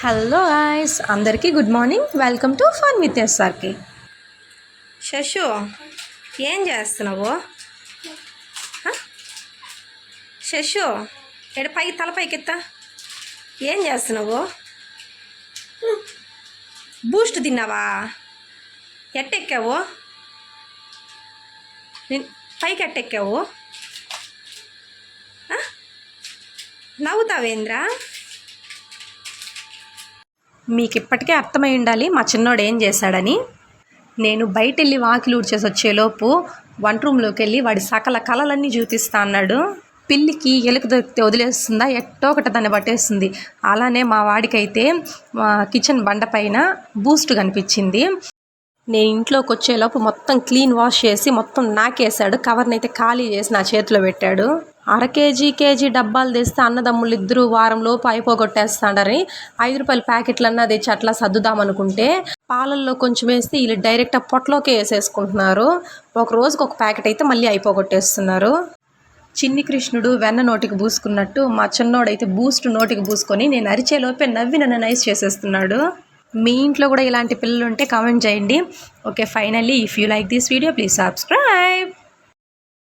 Hello guys, అందరికీ good morning. Welcome to fun with SRK. Shashu, ఏం చేస్తున్నావు? శశు, పైకి తలపైకెత్తా. ఏం చేస్తున్నావు? బూస్ట్ తిన్నావా? ఎట్టెక్కావు? పైకి ఎట్టెక్కావు? నవ్వుతావేంద్రా? మీకు ఇప్పటికే అర్థమై ఉండాలి మా చిన్నోడు ఏం చేశాడని. నేను బయట వెళ్ళి వాకిలు ఊడ్చేసి వచ్చేలోపు వంట రూమ్లోకి వెళ్ళి వాడి సకల కళలన్నీ చూపిస్తా అన్నాడు. పిల్లికి ఎలుక దొరికితే వదిలేస్తుందా, ఎట్టో ఒకటి దాన్ని పట్టేస్తుంది. అలానే మా వాడికైతే కిచెన్ బండ పైన బూస్ట్ కనిపించింది. నేను ఇంట్లోకి వచ్చేలోపు మొత్తం క్లీన్ వాష్ చేసి మొత్తం నాకేసాడు. కవర్ని అయితే ఖాళీ చేసి నా చేతిలో పెట్టాడు. కేజీ డబ్బాలు తెస్తే అన్నదమ్ములు ఇద్దరు వారంలోపు అయిపోగొట్టేస్తాడని 5 రూపాయల ప్యాకెట్లన్నా తెచ్చి అట్లా సర్దుదామనుకుంటే పాలల్లో కొంచెం వేస్తే వీళ్ళు డైరెక్ట్గా పొట్లోకే వేసేసుకుంటున్నారు. ఒక రోజుకి ఒక ప్యాకెట్ అయితే మళ్ళీ అయిపోగొట్టేస్తున్నారు. చిన్ని కృష్ణుడు వెన్న నోటికి పూసుకున్నట్టు మా చిన్నోడైతే బూస్ట్ నోటికి పూసుకొని నేను అరిచేలోపే నవ్వి నన్ను నైస్ చేసేస్తున్నాడు. మీ ఇంట్లో కూడా ఇలాంటి పిల్లలు ఉంటే కామెంట్ చేయండి. Okay, finally if you like this video please subscribe.